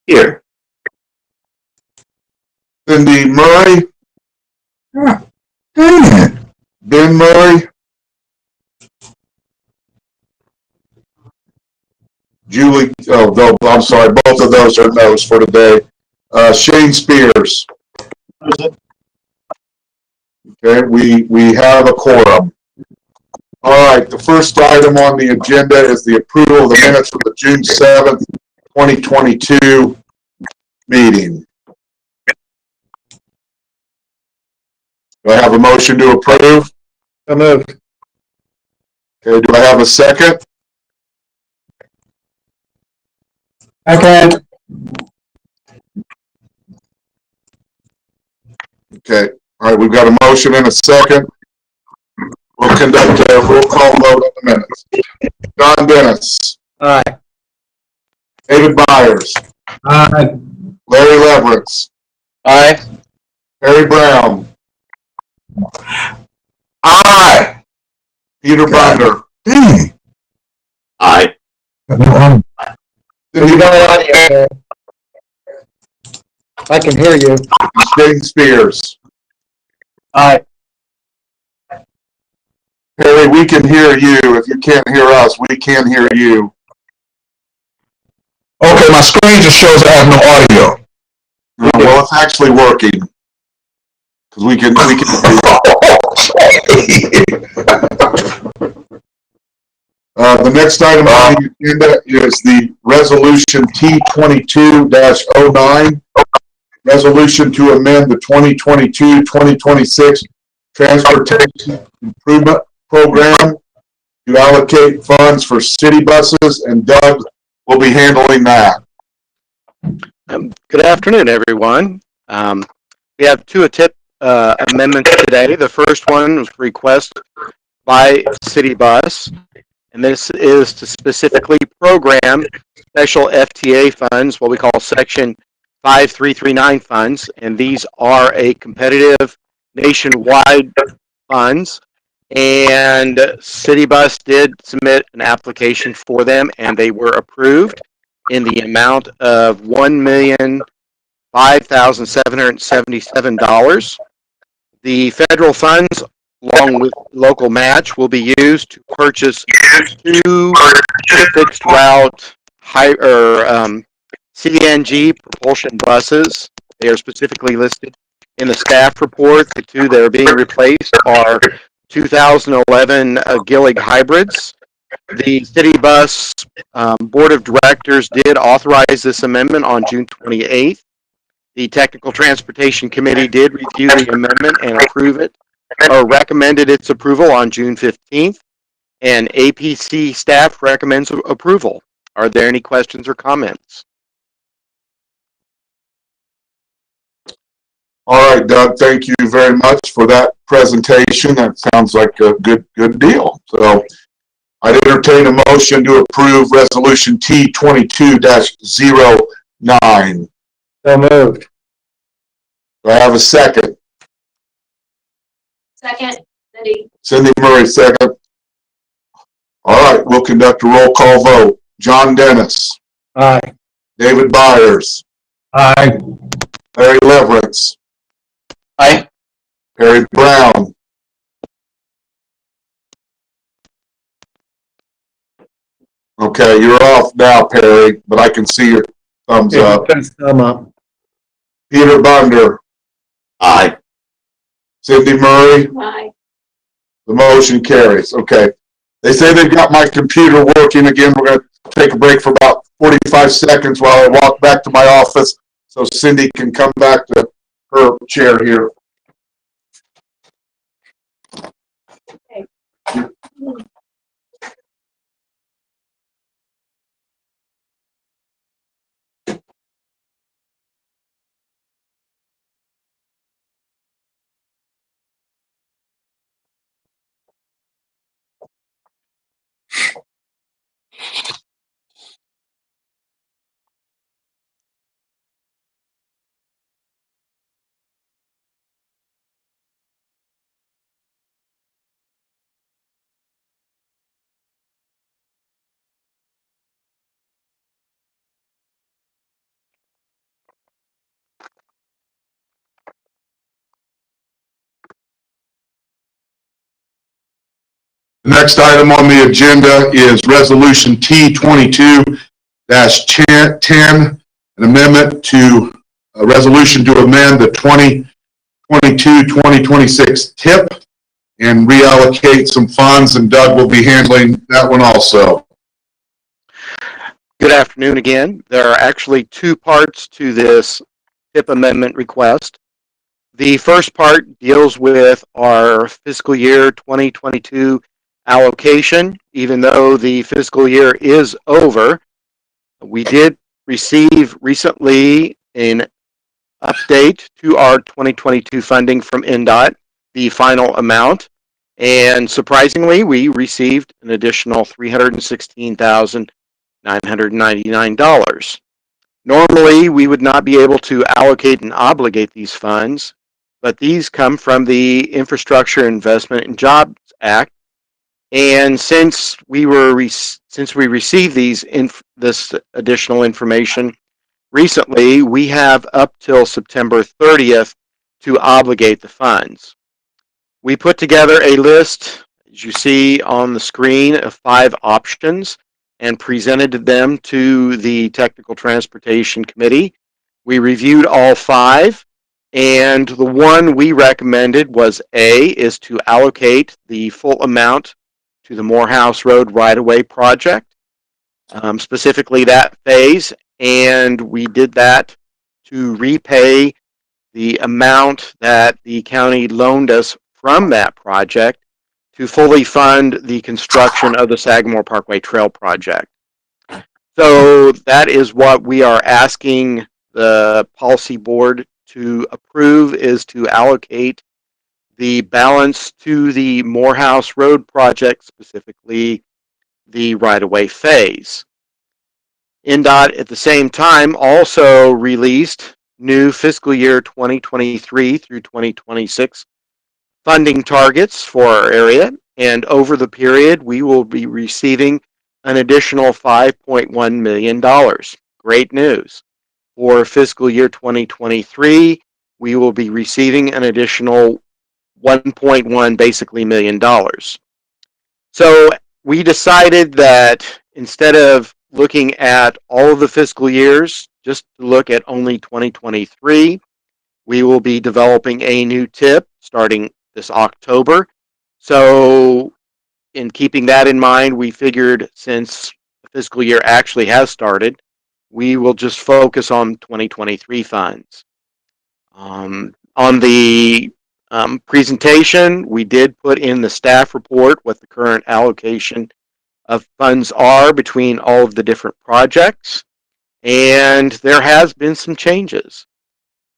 Here. Cindy Murray. Ben Murray. Julie, I'm sorry, both of those are no's for today. Shane Spears. Okay, we have a quorum. All right, the first item on the agenda is the approval of the minutes for the June 7th, 2022 meeting. Do I have a motion to approve? So moved. Okay, do I have a second? Second. Okay, all right, we've got a motion and a second. We'll conduct a roll call vote on the minutes. John Dennis. Aye. David Byers. Aye. Larry Leverance. Aye. Harry Brown. Aye. Peter Bunder. Aye. Cindy I can hear you. Shane Spears. Aye. Harry, we can hear you. If you can't hear us, we can hear you. Okay, my screen just shows I have no audio. Well, it's actually working. Because we can the next item on the agenda is the resolution T22-09, resolution to amend the 2022-2026 Transportation Improvement Program to allocate funds for city buses, and Doug will be handling that. Good afternoon, everyone. We have two TIP amendments today. The first one was request by City Bus, and this is to specifically program special FTA funds, what we call Section 5339 funds, and these are a competitive nationwide funds, and City Bus did submit an application for them, and they were approved in the amount of $1,005,777. The federal funds, along with local match, will be used to purchase two fixed route CNG propulsion buses. They are specifically listed in the staff report. The two that are being replaced are 2011 Gillig hybrids. The City Bus Board of Directors did authorize this amendment on June 28th. The Technical Transportation Committee did review the amendment and approve it, or recommended its approval on June 15th, and APC staff recommends approval. Are there any questions or comments? All right, Doug, thank you very much for that presentation. That sounds like a good deal. So I'd entertain a motion to approve resolution T22-09. So moved. Do I have a second? Second, Cindy. Cindy Murray, second. All right, we'll conduct a roll call vote. John Dennis. Aye. David Byers. Aye. Larry Leverance. Aye. Harry Brown. Okay, you're off now, Perry, but I can see your thumbs up. Thumb up. Peter Bunder. Aye. Cindy Murray. Aye. The motion carries. Okay. They say they've got my computer working again. We're going to take a break for about 45 seconds while I walk back to my office so Cindy can come back to her chair here. Okay. The next item on the agenda is Resolution T 22-10, an amendment to a resolution to amend the 2022-2026 TIP and reallocate some funds, and Doug will be handling that one also. Good afternoon again. There are actually two parts to this TIP amendment request. The first part deals with our fiscal year 2022 allocation. Even though the fiscal year is over, we did receive recently an update to our 2022 funding from NDOT, the final amount, and surprisingly, we received an additional $316,999. Normally, we would not be able to allocate and obligate these funds, but these come from the Infrastructure Investment and Jobs Act. And since we received this additional information recently, we have up till September 30th to obligate the funds. We put together a list, as you see on the screen, of 5 options and presented them to the Technical Transportation Committee. We reviewed all 5, and the one we recommended was A, is to allocate the full amount to the Morehouse Road right-of-way project, specifically that phase, and we did that to repay the amount that the county loaned us from that project to fully fund the construction of the Sagamore Parkway Trail project. So that is what we are asking the policy board to approve, is to allocate the balance to the Morehouse Road project, specifically the right-of-way phase. NDOT at the same time also released new fiscal year 2023 through 2026 funding targets for our area, and over the period we will be receiving an additional $5.1 million. Great news. For fiscal year 2023, we will be receiving an additional 1.1 basically million dollars. So we decided that instead of looking at all of the fiscal years, just to look at only 2023, we will be developing a new TIP starting this October. So in keeping that in mind, we figured since the fiscal year actually has started, we will just focus on 2023 funds. On the presentation, we did put in the staff report what the current allocation of funds are between all of the different projects, and there has been some changes.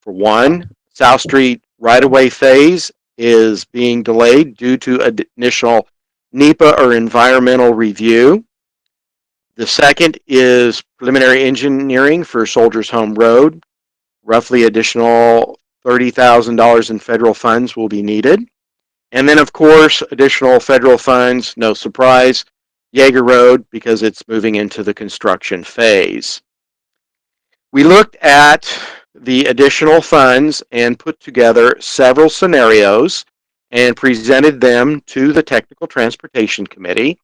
For one, South Street right-of-way phase is being delayed due to initial NEPA or environmental review. The second is preliminary engineering for Soldiers Home Road. Roughly additional $30,000 in federal funds will be needed. And then, of course, additional federal funds, no surprise, Yeager Road, because it's moving into the construction phase. We looked at the additional funds and put together several scenarios and presented them to the Technical Transportation Committee.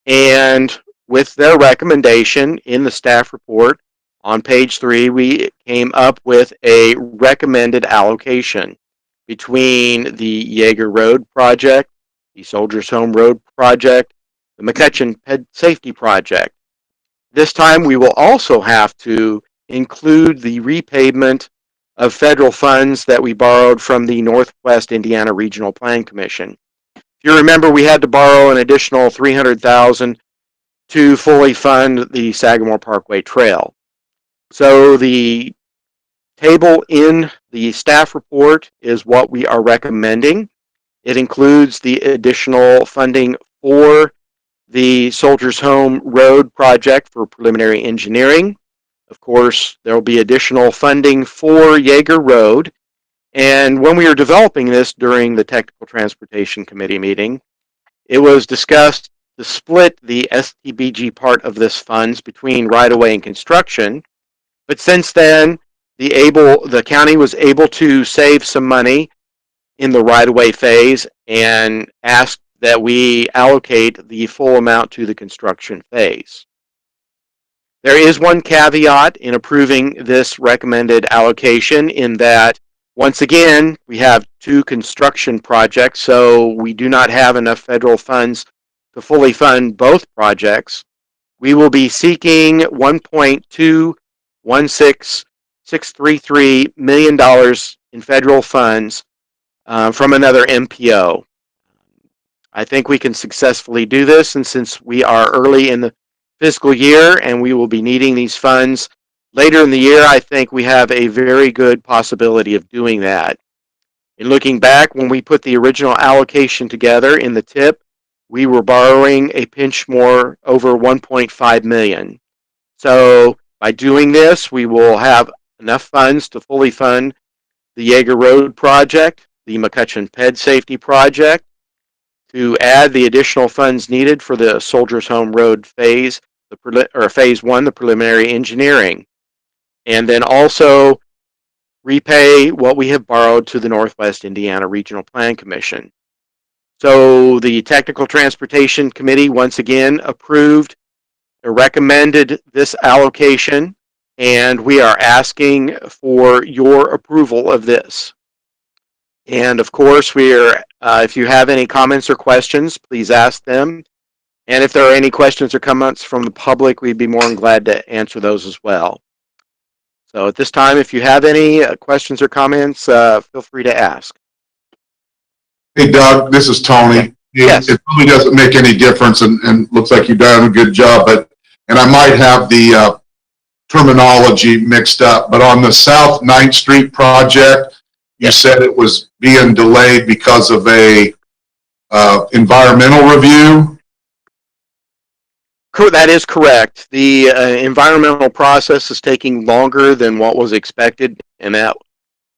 And with their recommendation in the staff report on page 3, we came up with a recommended allocation between the Yeager Road project, the Soldiers Home Road project, the McCutcheon Ped Safety project. This time we will also have to include the repayment of federal funds that we borrowed from the Northwest Indiana Regional Plan Commission. If you remember, we had to borrow an additional $300,000 to fully fund the Sagamore Parkway Trail. So the table in the staff report is what we are recommending. It includes the additional funding for the Soldiers Home Road project for preliminary engineering. Of course, there will be additional funding for Yeager Road. And when we were developing this during the Technical Transportation Committee meeting, it was discussed to split the STBG part of this funds between right-of-way and construction. But since then, the county was able to save some money in the right-of-way phase and asked that we allocate the full amount to the construction phase. There is one caveat in approving this recommended allocation in that, once again, we have two construction projects, so we do not have enough federal funds to fully fund both projects. We will be seeking $1.216633 million in federal funds from another MPO. I think we can successfully do this, and since we are early in the fiscal year and we will be needing these funds later in the year, I think we have a very good possibility of doing that. In looking back, when we put the original allocation together in the TIP, we were borrowing a pinch more over $1.5 million. So by doing this, we will have enough funds to fully fund the Yeager Road project, the McCutcheon Ped Safety project, to add the additional funds needed for the Soldiers Home Road phase, phase one, the preliminary engineering, and then also repay what we have borrowed to the Northwest Indiana Regional Plan Commission. So the Technical Transportation Committee once again approved or recommended this allocation, and we are asking for your approval of this. And of course, if you have any comments or questions, please ask them. And if there are any questions or comments from the public, we'd be more than glad to answer those as well. So at this time, if you have any questions or comments, feel free to ask. Hey, Doug, this is Tony. Yes. It really doesn't make any difference, and looks like you've done a good job, and I might have the terminology mixed up, but on the South 9th Street project, you said it was being delayed because of a environmental review? That is correct. The environmental process is taking longer than what was expected, and that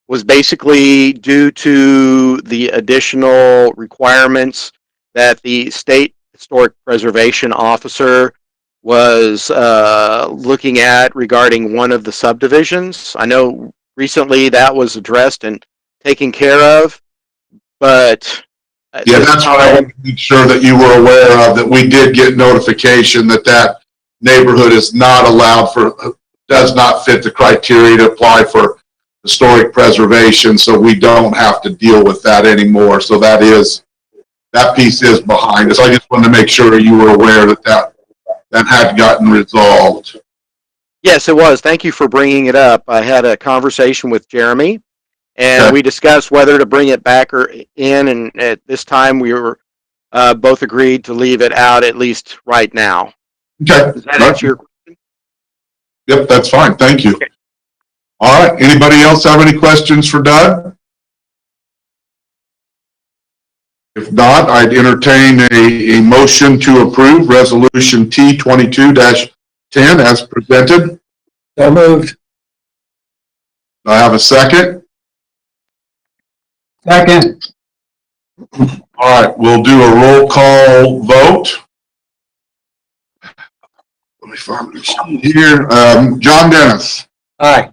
was basically due to the additional requirements that the State Historic Preservation Officer was looking at regarding one of the subdivisions. I know recently that was addressed and taken care of, but yeah, that's what I wanted to make sure that you were aware of, that we did get notification that that neighborhood is not allowed does not fit the criteria to apply for historic preservation, so we don't have to deal with that anymore. So that piece is behind us. I just wanted to make sure you were aware that had gotten resolved. Yes, it was. Thank you for bringing it up. I had a conversation with Jeremy, and we discussed whether to bring it back or in, and at this time we were both agreed to leave it out, at least right now. Okay. Does that answer your question? Yep, that's fine. Thank you. Okay. All right. Anybody else have any questions for Doug? If not, I'd entertain a motion to approve Resolution T22-10 as presented. So moved. Do I have a second? Second. All right, we'll do a roll call vote. Let me find this here. John Dennis. Aye.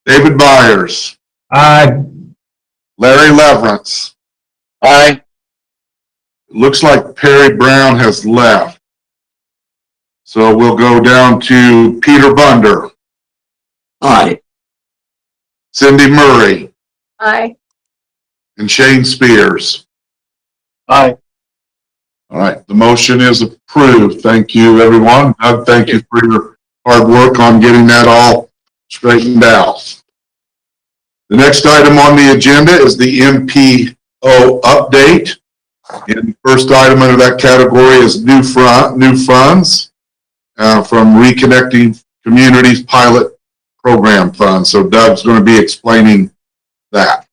David Byers. Aye. Larry Leverance. Aye. Looks like Perry Brown has left. So we'll go down to Peter Bunder. Aye. Cindy Murray. Aye. And Shane Spears. Aye. All right, the motion is approved. Thank you, everyone. Doug, thank you for your hard work on getting that all straightened out. The next item on the agenda is the MPO update. And the first item under that category is new funds from Reconnecting Communities Pilot Program Funds. So Doug's going to be explaining that.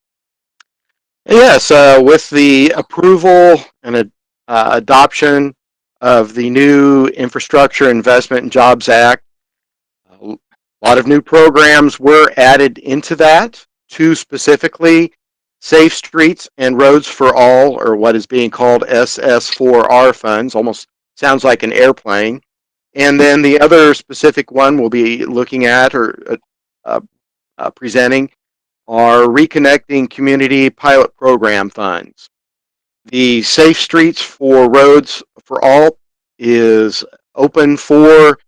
Yes, with the approval and adoption of the new Infrastructure Investment and Jobs Act, a lot of new programs were added into that. Two specifically, Safe Streets and Roads for All, or what is being called SS4R funds, almost sounds like an airplane. And then the other specific one we'll be looking at or presenting are Reconnecting Community Pilot Program funds. The Safe Streets for Roads for All is open for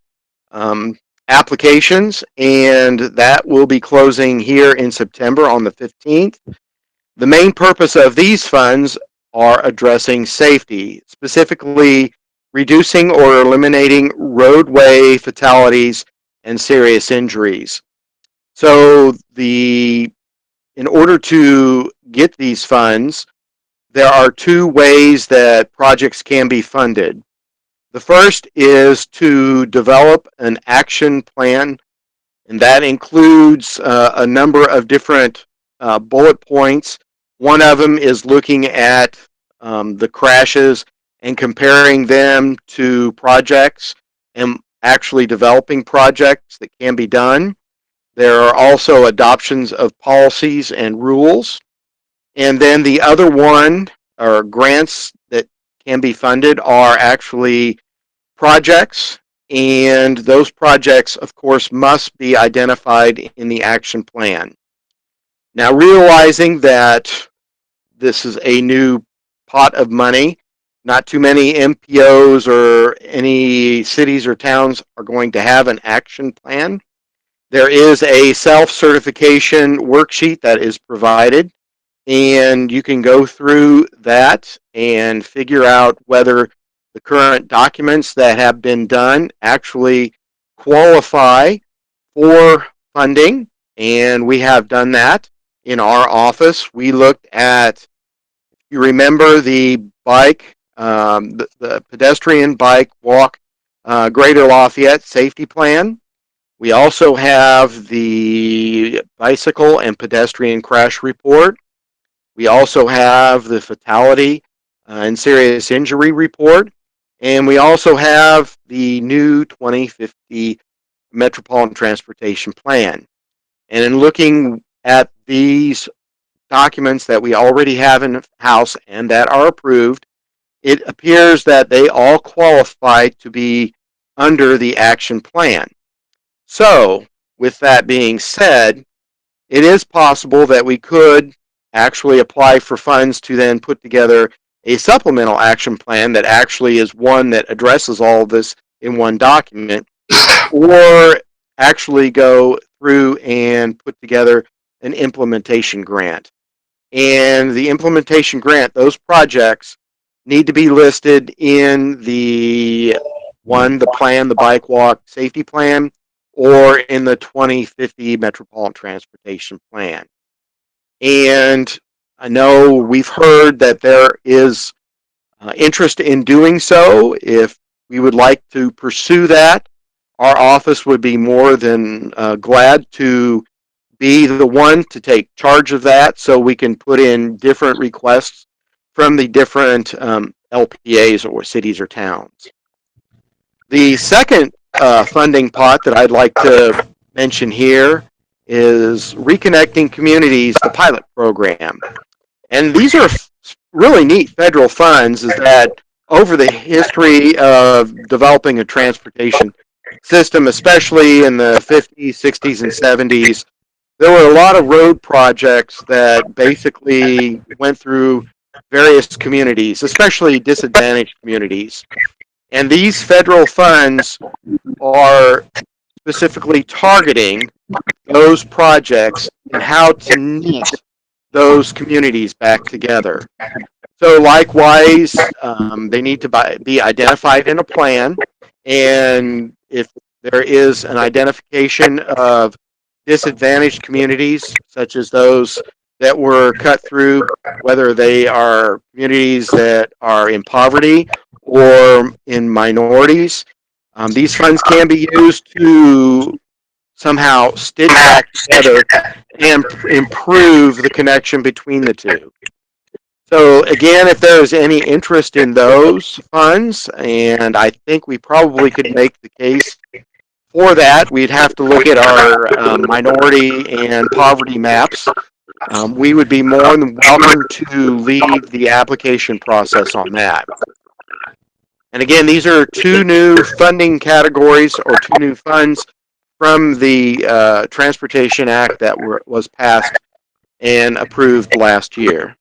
applications, and that will be closing here in September on the 15th. The main purpose of these funds are addressing safety, specifically reducing or eliminating roadway fatalities and serious injuries. So in order to get these funds, there are two ways that projects can be funded. The first is to develop an action plan, and that includes a number of different bullet points. One of them is looking at the crashes and comparing them to projects and actually developing projects that can be done. There are also adoptions of policies and rules. And then the other one, or grants that can be funded, are actually projects. And those projects, of course, must be identified in the action plan. Now, realizing that this is a new pot of money, not too many MPOs or any cities or towns are going to have an action plan. There is a self-certification worksheet that is provided, and you can go through that and figure out whether the current documents that have been done actually qualify for funding, and we have done that in our office. We looked at, you remember the bike, the pedestrian bike walk Greater Lafayette safety plan. We also have the bicycle and pedestrian crash report. We also have the fatality and serious injury report. And we also have the new 2050 Metropolitan Transportation Plan. And in looking at these documents that we already have in house and that are approved, it appears that they all qualify to be under the action plan. So, with that being said, it is possible that we could actually apply for funds to then put together a supplemental action plan that actually is one that addresses all of this in one document, or actually go through and put together an implementation grant. And the implementation grant, those projects need to be listed in the plan, the bike walk safety plan, or in the 2050 Metropolitan Transportation Plan. And I know we've heard that there is interest in doing so. If we would like to pursue that, our office would be more than glad to be the one to take charge of that, so we can put in different requests from the different LPAs or cities or towns. The second funding pot that I'd like to mention here is Reconnecting Communities, the pilot program. And these are really neat federal funds, is that over the history of developing a transportation system, especially in the 50s, 60s, and 70s, there were a lot of road projects that basically went through various communities, especially disadvantaged communities. And these federal funds are specifically targeting those projects and how to knit those communities back together. So likewise, they need to be identified in a plan, and if there is an identification of disadvantaged communities, such as those that were cut through, whether they are communities that are in poverty or in minorities, these funds can be used to somehow stitch back together and improve the connection between the two. So again, if there is any interest in those funds, and I think we probably could make the case for that, we'd have to look at our minority and poverty maps. We would be more than welcome to lead the application process on that. And again, these are two new funding categories, or two new funds from the Transportation Act that was passed and approved last year.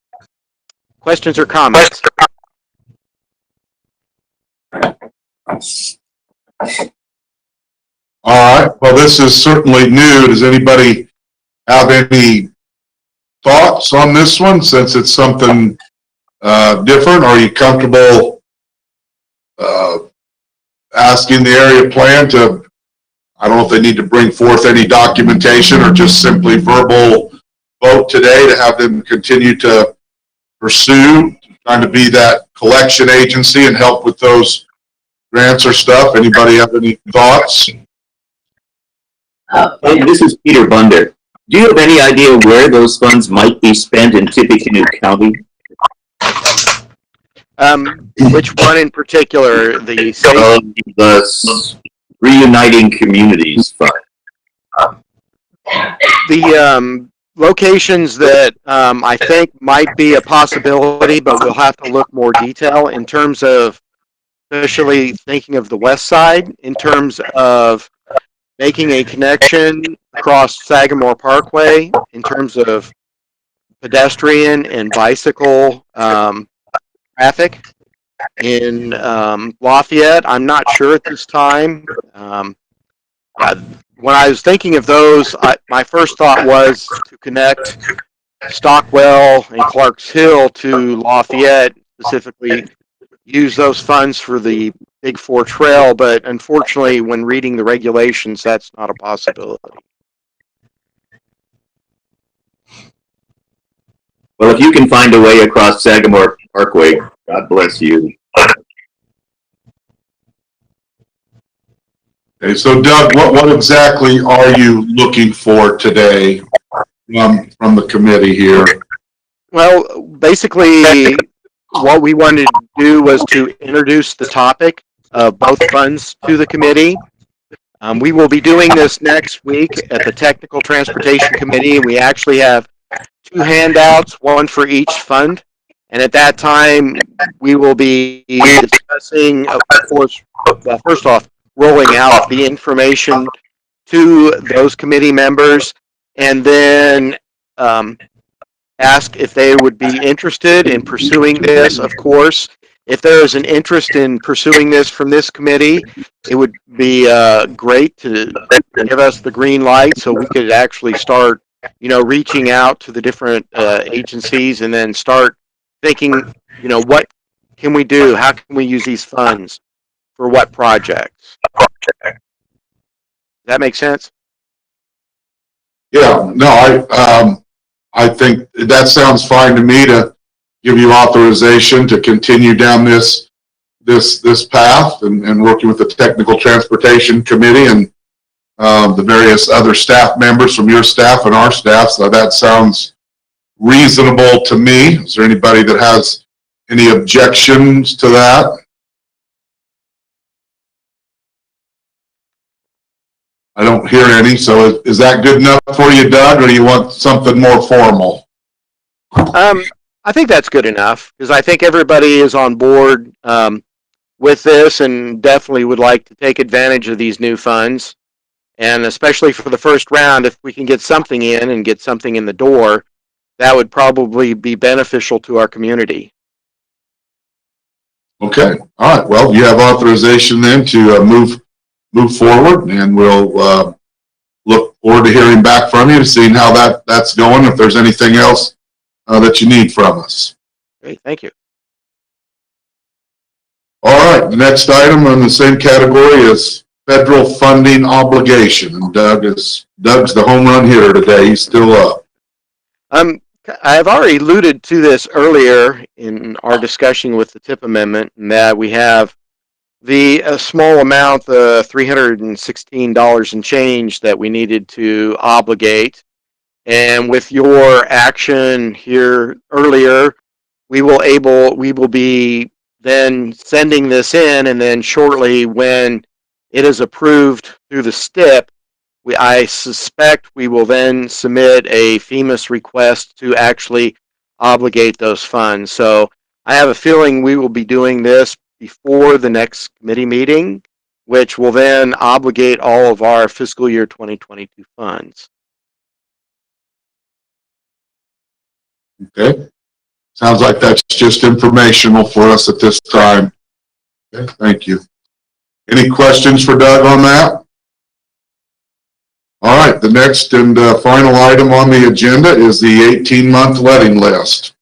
Questions or comments? All right, well, this is certainly new. Does anybody have any thoughts on this one, since it's something different? Are you comfortable asking the area plan to, I don't know if they need to bring forth any documentation or just simply verbal vote today to have them continue to pursue, trying to be that collection agency and help with those grants or stuff? Anybody have any thoughts? This is Peter Bunder. Do you have any idea where those funds might be spent in Tippecanoe County? Which one in particular? The The Reuniting Communities Fund. The locations that I think might be a possibility, but we'll have to look more detail in terms of, especially thinking of the west side, in terms of making a connection across Sagamore Parkway in terms of pedestrian and bicycle traffic. In Lafayette, I'm not sure at this time. When I was thinking of those, my first thought was to connect Stockwell and Clarks Hill to Lafayette, specifically use those funds for the Big Four Trail, but unfortunately, when reading the regulations, that's not a possibility. Well, if you can find a way across Sagamore Parkway, God bless you. Okay, so Doug, what exactly are you looking for today from the committee here? Well, basically, what we wanted to do was to introduce the topic of both funds to the committee. We will be doing this next week at the Technical Transportation Committee, and we actually have 2 handouts, one for each fund. And at that time, we will be discussing, of course, well, first off, rolling out the information to those committee members, and then ask if they would be interested in pursuing this. Of course, if there is an interest in pursuing this from this committee, it would be great to give us the green light so we could actually start, reaching out to the different agencies and then start thinking, what can we do? How can we use these funds for what projects? Does that make sense? Yeah, no, I think that sounds fine to me, to give you authorization to continue down this path and working with the Technical Transportation Committee and the various other staff members from your staff and our staff. So that sounds reasonable to me. Is there anybody that has any objections to that? I don't hear any. So is that good enough for you, Doug, or do you want something more formal? I think that's good enough, because I think everybody is on board with this and definitely would like to take advantage of these new funds. And especially for the first round, if we can get something in and get something in the door, that would probably be beneficial to our community. Okay. All right. Well, you have authorization then to move forward, and we'll look forward to hearing back from you, seeing how that's going, if there's anything else that you need from us. Great, thank you. All right, the next item on the same category is federal funding obligation. And Doug's the home run hitter today. He's still up. I've already alluded to this earlier in our discussion with the TIP amendment, and that we have the small amount, the $316 and change that we needed to obligate. And with your action here earlier, we will be then sending this in, and then shortly when it is approved through the STIP, I suspect we will then submit a FEMAS request to actually obligate those funds. So I have a feeling we will be doing this before the next committee meeting, which will then obligate all of our fiscal year 2022 funds. Okay. Sounds like that's just informational for us at this time. Okay, thank you. Any questions for Doug on that? All right, the next and final item on the agenda is the 18-month letting list.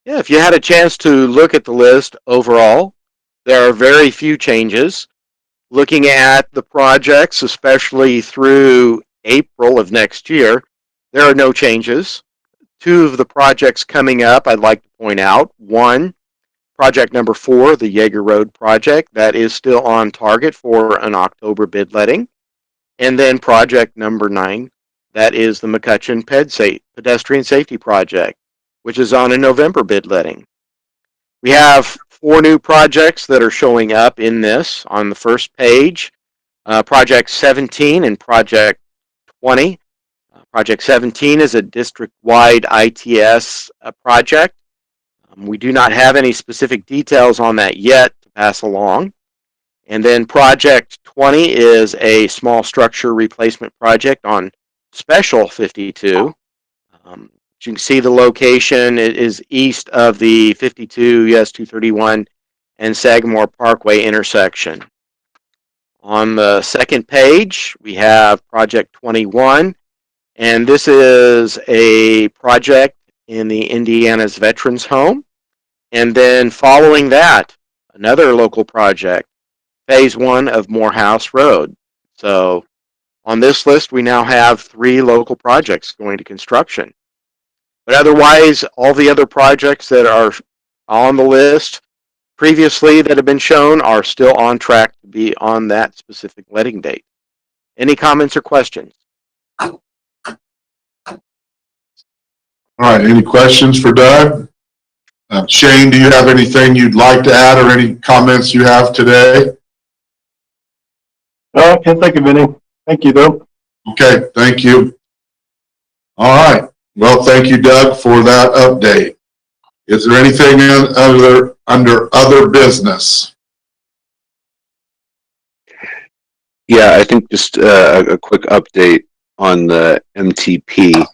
Yeah, if you had a chance to look at the list overall, there are very few changes. Looking at the projects, especially through April of next year, there are no changes. Two of the projects coming up, I'd like to point out. One, project number 4, the Yeager Road project, that is still on target for an October bid letting. And then project number 9, that is the McCutcheon pedestrian safety project, which is on a November bid letting. We have 4 new projects that are showing up in this on the first page. Project 17 and Project 20. Project 17 is a district-wide ITS project. We do not have any specific details on that yet to pass along. And then Project 20 is a small structure replacement project on Special 52. You can see the location is east of the 52 US 231 and Sagamore Parkway intersection. On the second page, we have Project 21, and this is a project in the Indiana's Veterans Home. And then following that, another local project, Phase 1 of Morehouse Road. So on this list, we now have 3 local projects going to construction. But otherwise, all the other projects that are on the list previously that have been shown are still on track to be on that specific letting date. Any comments or questions? All right, any questions for Doug? Shane, do you have anything you'd like to add or any comments you have today? No, I can't think of any. Thank you, though. Okay, thank you. All right. Well, thank you, Doug, for that update. Is there anything under other business? Yeah, I think just a quick update on the MTP.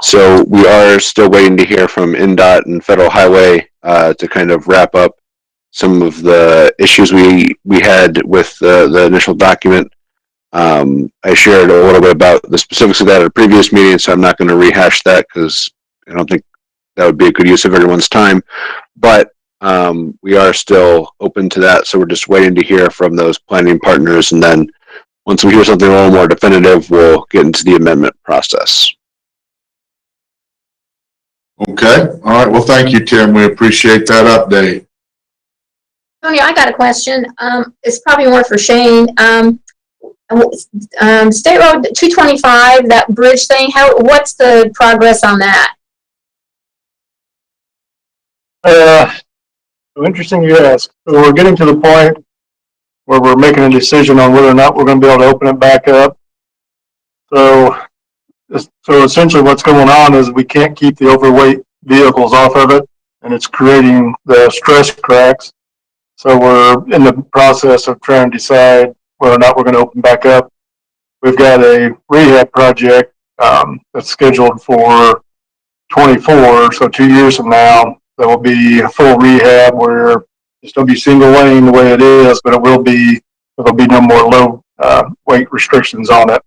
So we are still waiting to hear from NDOT and Federal Highway to kind of wrap up some of the issues we had with the initial document. I shared a little bit about the specifics of that at a previous meeting, so I'm not going to rehash that because I don't think that would be a good use of everyone's time. But we are still open to that, so we're just waiting to hear from those planning partners, and then once we hear something a little more definitive, we'll get into the amendment process. Okay. All right. Well, thank you, Tim. We appreciate that update. Tony, I got a question. It's probably more for Shane. State Road 225, that bridge thing, what's the progress on that? So interesting you ask. So we're getting to the point where we're making a decision on whether or not we're going to be able to open it back up. So essentially what's going on is we can't keep the overweight vehicles off of it, and it's creating the stress cracks. So we're in the process of trying to decide whether or not we're going to open back up. We've got a rehab project that's scheduled for 24, so 2 years from now. That will be a full rehab where it'll be single lane the way it is, but there'll be no more low weight restrictions on it.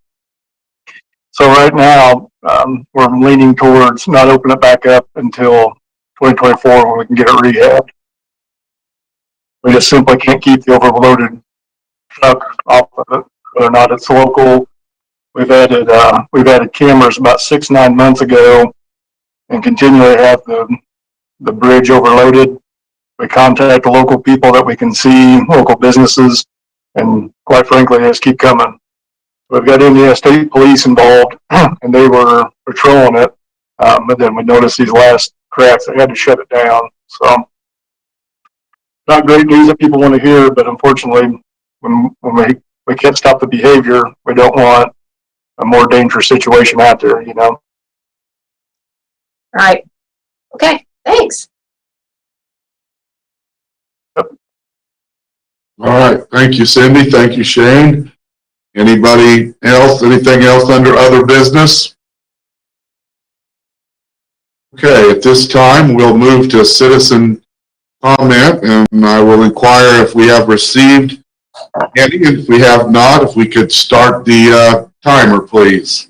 So right now, we're leaning towards not opening it back up until 2024 when we can get it rehabbed. We just simply can't keep the overloaded truck off of it, whether or not it's local. We've added cameras about 6-9 months ago and continually have the bridge overloaded. We contact the local people that we can see, local businesses, and quite frankly, they just keep coming. We've got Indiana State Police involved, and they were patrolling it, but then we noticed these last cracks. They had to shut it down. So, not great news that people want to hear, but unfortunately, when we can't stop the behavior, we don't want a more dangerous situation out there, you know. Right. Okay, thanks. All right. Thank you, Cindy. Thank you, Shane. Anybody else? Anything else under other business? Okay, at this time, we'll move to citizen comment, and I will inquire if we have received any. If we have not, if we could start the timer, please.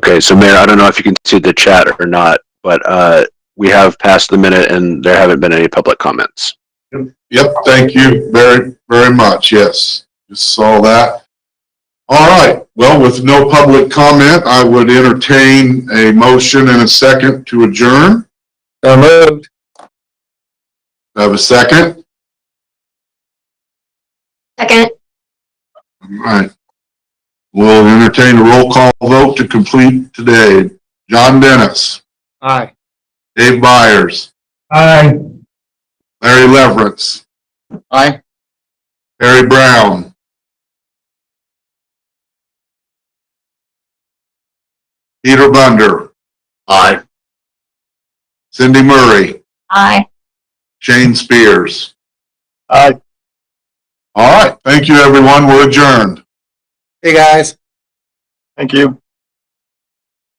Okay, so Mayor, I don't know if you can see the chat or not, but we have passed the minute and there haven't been any public comments. Yep, thank you very, very much. Yes, just saw that. All right, well, with no public comment, I would entertain a motion and a second to adjourn. So moved. Have a second? Second. All right. We'll entertain a roll call vote to complete today. John Dennis. Aye. Dave Byers. Aye. Larry Leverett. Aye. Harry Brown. Peter Bunder. Aye. Cindy Murray. Aye. Shane Spears. Aye. All right. Thank you, everyone. We're adjourned. Hey, guys. Thank you.